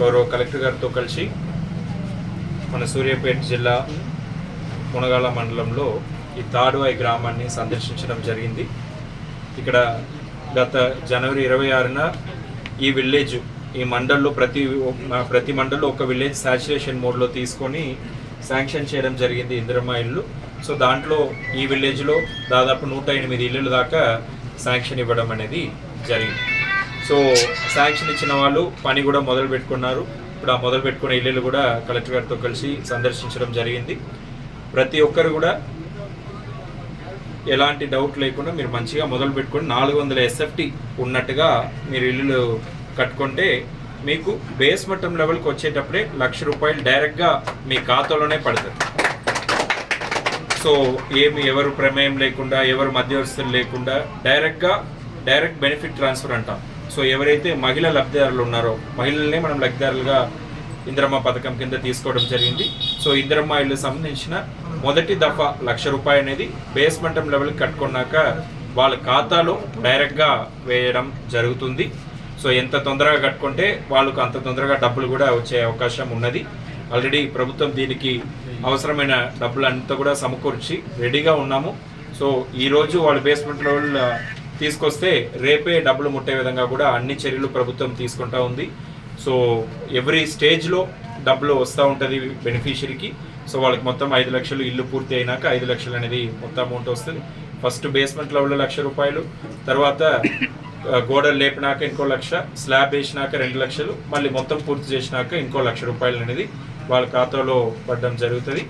గౌరవ కలెక్టర్ గారితో కలిసి మన సూర్యాపేట జిల్లా మునగాల మండలంలో ఈ తాడువాయి గ్రామాన్ని సందర్శించడం జరిగింది. ఇక్కడ గత జనవరి 26న ఈ విలేజ్ ఈ మండల్లో ప్రతి మండల్లో ఒక విలేజ్ సాచురేషన్ మోడ్లో తీసుకొని శాంక్షన్ చేయడం జరిగింది ఇందిరమ్మ ఇల్లు. సో దాంట్లో ఈ విలేజ్లో దాదాపు 108 ఇళ్ళు దాకా శాంక్షన్ ఇవ్వడం అనేది జరిగింది. సో శాంక్షన్ ఇచ్చిన వాళ్ళు పని కూడా మొదలు పెట్టుకున్నారు. ఇప్పుడు ఆ మొదలు పెట్టుకునే ఇళ్ళు కూడా కలెక్టర్ గారితో కలిసి సందర్శించడం జరిగింది. ప్రతి ఒక్కరు కూడా ఎలాంటి డౌట్ లేకుండా మీరు మంచిగా మొదలు పెట్టుకొని 400 SFT ఉన్నట్టుగా మీరు ఇల్లు కట్టుకుంటే మీకు బేస్ మట్టం లెవెల్కి వచ్చేటప్పుడే ₹1,00,000 డైరెక్ట్గా మీ ఖాతాలోనే పడుతుంది. సో ఎవరు ప్రమేయం లేకుండా ఎవరు మధ్యవర్తులు లేకుండా డైరెక్ట్ బెనిఫిట్ ట్రాన్స్ఫర్ అంటాం. సో ఎవరైతే మహిళా లబ్ధిదారులు ఉన్నారో మహిళలనే మనం లబ్ధిదారులుగా ఇందిరమ్మ పథకం కింద తీసుకోవడం జరిగింది. సో ఇందిరమ్మ ఇల్లు సంబంధించిన మొదటి దఫా ₹1,00,000 అనేది బేస్ మట్టం లెవెల్కి కట్టుకున్నాక వాళ్ళ ఖాతాలో డైరెక్ట్గా వేయడం జరుగుతుంది. సో ఎంత తొందరగా కట్టుకుంటే వాళ్ళకు అంత తొందరగా డబ్బులు కూడా వచ్చే అవకాశం ఉన్నది. ఆల్రెడీ ప్రభుత్వం దీనికి అవసరమైన డబ్బులు అంతా కూడా సమకూర్చి రెడీగా ఉన్నాము. సో ఈరోజు వాళ్ళ బేస్మెంట్ లెవెల్ తీసుకొస్తే రేపే డబ్బులు ముట్టే విధంగా కూడా అన్ని చర్యలు ప్రభుత్వం తీసుకుంటా ఉంది. సో ఎవ్రీ స్టేజ్లో డబ్బులు వస్తూ ఉంటుంది బెనిఫిషరీకి. సో వాళ్ళకి మొత్తం 5 లక్షలు ఇల్లు పూర్తి అయినాక 5 లక్షలు అనేది మొత్తం అమౌంట్ వస్తుంది. ఫస్ట్ బేస్మెంట్ లెవెల్లో ₹1,00,000, తర్వాత గోడలు లేపినాక ఇంకో 1,00,000, స్లాబ్ వేసినాక 2 లక్షలు, మళ్ళీ మొత్తం పూర్తి చేసినాక ఇంకో ₹1,00,000 అనేది వాళ్ళ ఖాతాలో పడడం జరుగుతుంది.